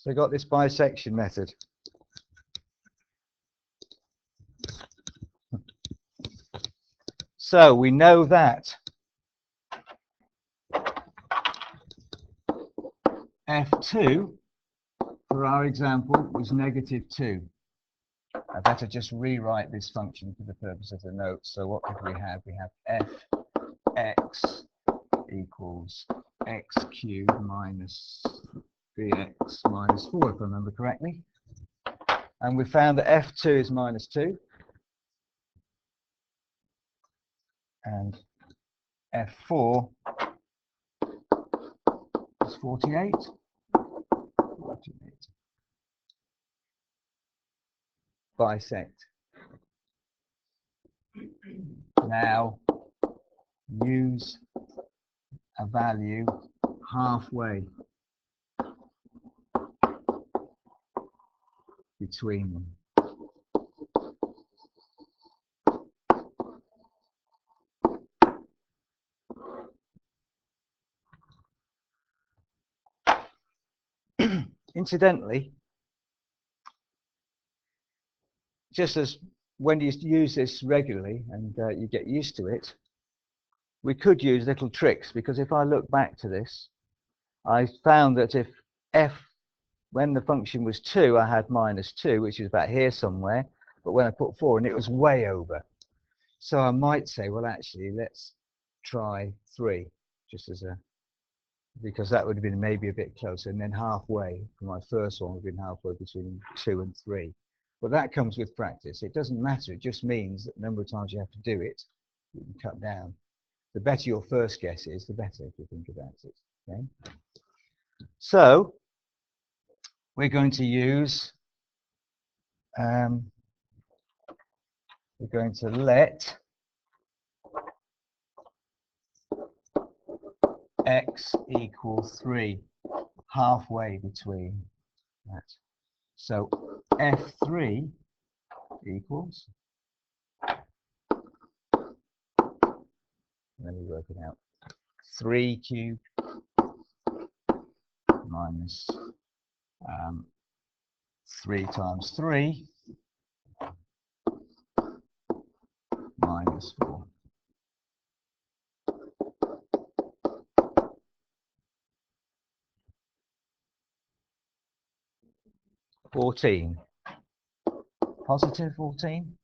So I got this bisection method. So we know that f2 for our example was -2. I better just rewrite this function for the purpose of the note. So what did we have? We have fx equals x cubed minus 3x minus 4, if I remember correctly. And we found that f2 is -2. And f4 is 48. Bisect. Now use a value halfway between them. Incidentally, just as when you use this regularly and you get used to it, we could use little tricks, because if I look back to this, I found that if when the function was 2, I had -2, which is about here somewhere, but when I put 4 in, it was way over. So I might say, well, actually, let's try 3, just as a, because that would have been maybe a bit closer, and then halfway, for my first one, would have been halfway between 2 and 3. But that comes with practice. It doesn't matter. It just means that the number of times you have to do it, you can cut down. The better your first guess is, the better, if you think about it. Okay? So we're going to use, we're going to let x equal 3 halfway between that. So f3 equals, let me work it out, 3 cubed minus 3 times 3 minus 4. +14. Positive 14.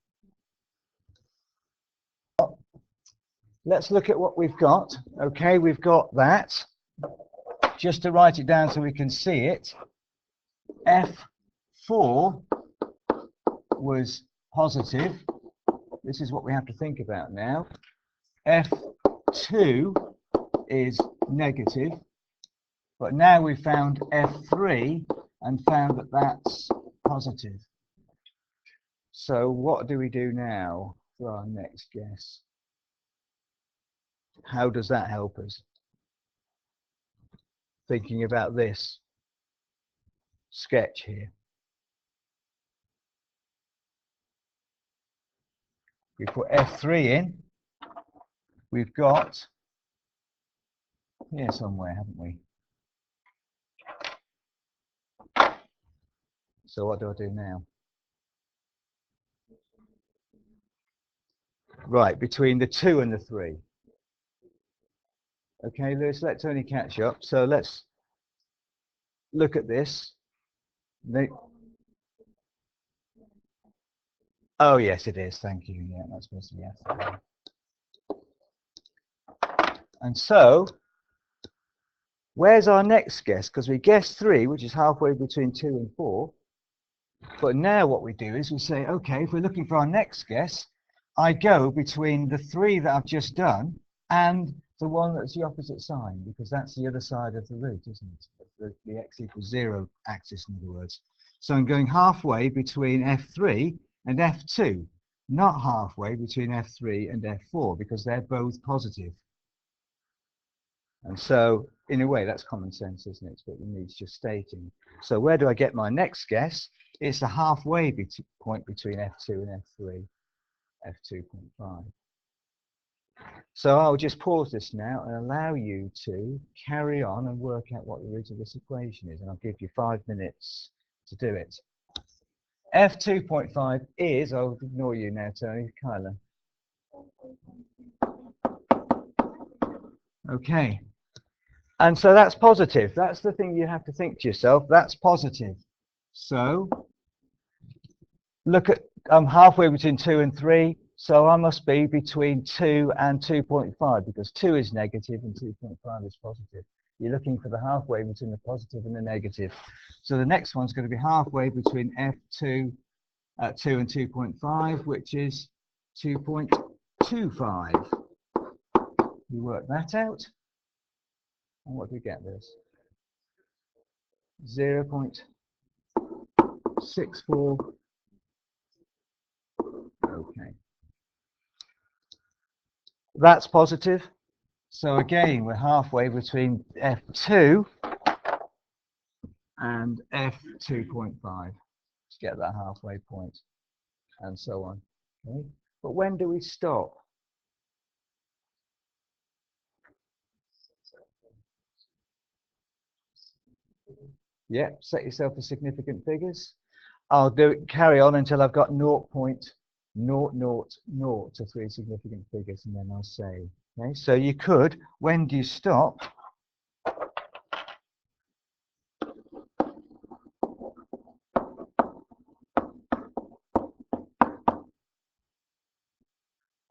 Let's look at what we've got. Okay, we've got that. Just to write it down so we can see it, f4 was positive. This is what we have to think about now. f2 is negative. But now we've found f3 and found that that's positive. So what do we do now for our next guess? How does that help us? Thinking about this sketch here. We put f3 in. We've got here somewhere, haven't we? So what do I do now? Right, between the 2 and the 3. Okay, Lewis, let's only catch up. So let's look at this. Oh, yes, it is. Thank you. Yeah, that's supposed to be F3. And so, where's our next guess? Because we guessed 3, which is halfway between 2 and 4. But now what we do is we say, okay, if we're looking for our next guess, I go between the 3 that I've just done and the one that's the opposite sign, because that's the other side of the root, isn't it? The x equals 0 axis, in other words. So I'm going halfway between f3 and f2, not halfway between f3 and f4, because they're both positive. And so, in a way, that's common sense, isn't it? But it needs just stating. So where do I get my next guess? It's the halfway point between f2 and f3, f2.5. So I'll just pause this now and allow you to carry on and work out what the root of this equation is, and I'll give you 5 minutes to do it. F2.5 is, I'll ignore you now, Tony, Kyla. Okay. And so that's positive. That's the thing you have to think to yourself. That's positive. So look at, I'm halfway between 2 and 3. So I must be between 2 and 2.5 because 2 is negative and 2.5 is positive. You're looking for the halfway between the positive and the negative. So the next one's going to be halfway between F2 at 2 and 2.5, which is 2.25. You work that out. And what do we get this? 0.64. Okay. That's positive. So again, we're halfway between F2 and F2.5 to get that halfway point, and so on. Okay. But when do we stop? Yeah, set yourself for significant figures. I'll carry on until I've got 0.000 to 3 significant figures, and then I'll say. Okay, so you could, when do you stop?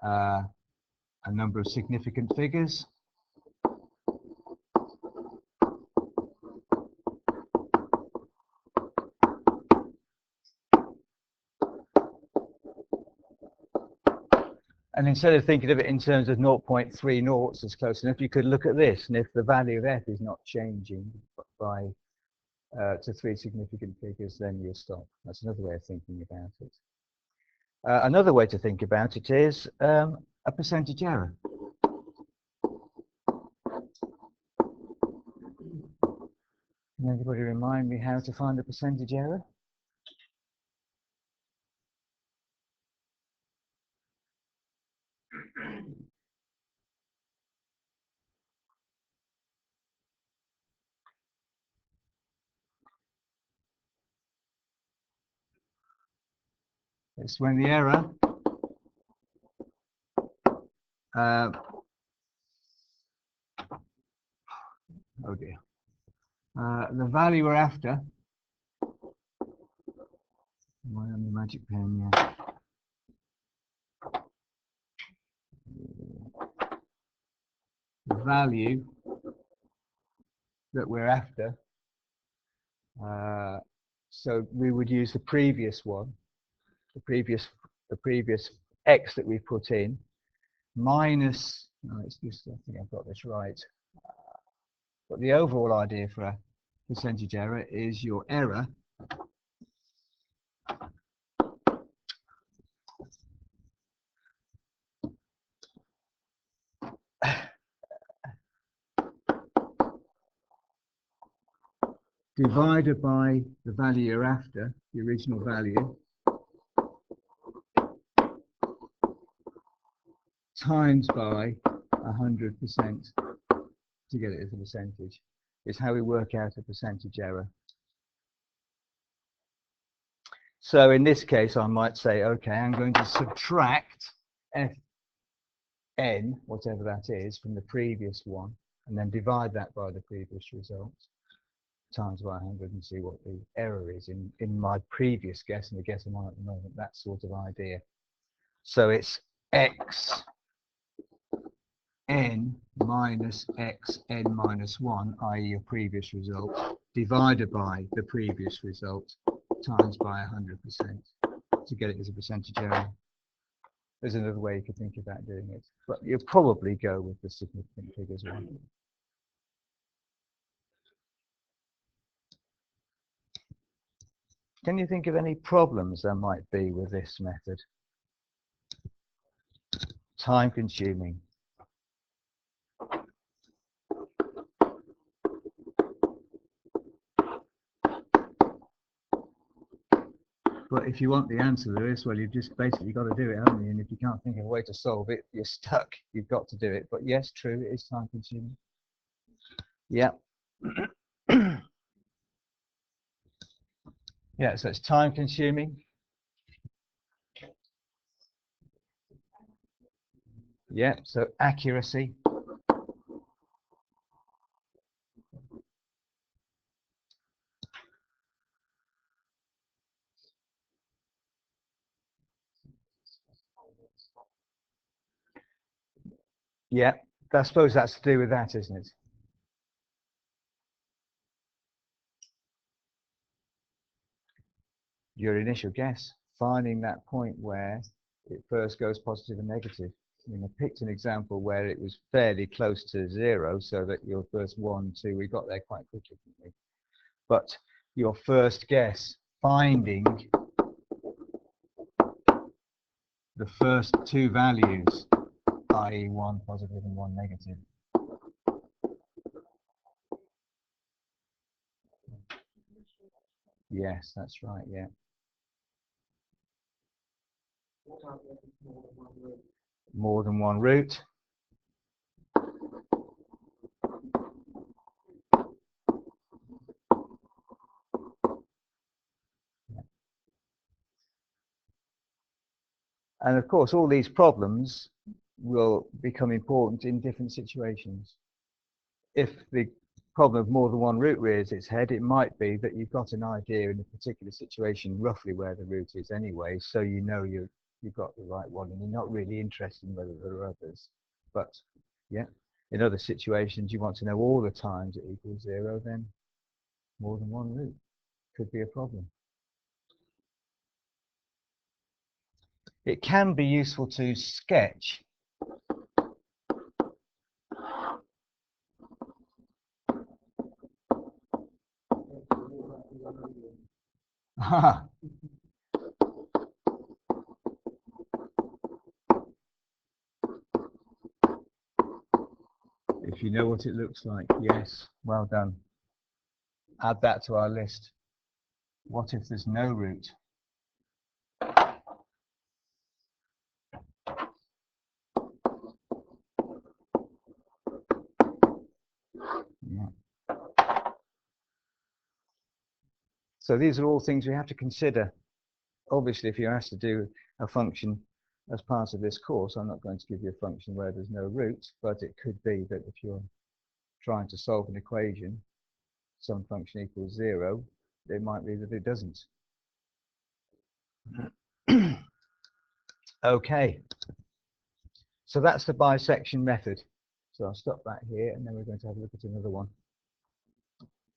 A number of significant figures. And instead of thinking of it in terms of 0.3 noughts as close enough, you could look at this, and if the value of f is not changing by to 3 significant figures, then you'll stop. That's another way of thinking about it. Another way to think about it is a percentage error. Can anybody remind me how to find a percentage error? It's when the error oh dear. The value we're after. Am I on the magic pen? Yeah. The value that we're after. So we would use the previous one, the previous x that we put in, minus. No, it's just, I think I've got this right. But the overall idea for a percentage error is your error divided by the value you're after, the original value, times by 100% to get it as a percentage, is how we work out a percentage error. So in this case, I might say, okay, I'm going to subtract Fn, whatever that is, from the previous one, and then divide that by the previous result, times by 100, and see what the error is in my previous guess and the guess I'm on at the moment, that sort of idea. So it's x n minus x n minus 1, i.e. your previous result, divided by the previous result, times by 100% to get it as a percentage error. There's another way you could think about doing it, but you'll probably go with the significant figures one. Can you think of any problems there might be with this method? Time consuming. But if you want the answer to this, well, you've just basically got to do it, haven't you? And if you can't think of a way to solve it, you're stuck. You've got to do it. But yes, true, it is time consuming. Yeah. Yeah, so it's time consuming. Yeah, so accuracy. Yeah, I suppose that's to do with that, isn't it? Your initial guess, finding that point where it first goes positive and negative. I mean, I picked an example where it was fairly close to 0, so that your first 1, 2, we got there quite quickly, didn't we? But your first guess, finding the first 2 values, i.e. 1 positive and 1 negative. Yes, that's right, yeah. More than one route. And of course, all these problems will become important in different situations. If the problem of more than one route rears its head, it might be that you've got an idea in a particular situation roughly where the route is anyway, so you know you've got the right one, and you're not really interested in whether there are others. But yeah, in other situations, you want to know all the times it equals 0, then more than one route could be a problem. It can be useful to sketch. If you know what it looks like, yes, well done. Add that to our list. What if there's no route? Yeah. So these are all things we have to consider. Obviously, if you're asked to do a function as part of this course, I'm not going to give you a function where there's no root, but it could be that if you're trying to solve an equation, some function equals 0, it might be that it doesn't. Okay, so that's the bisection method. So I'll stop that here, and then we're going to have a look at another one.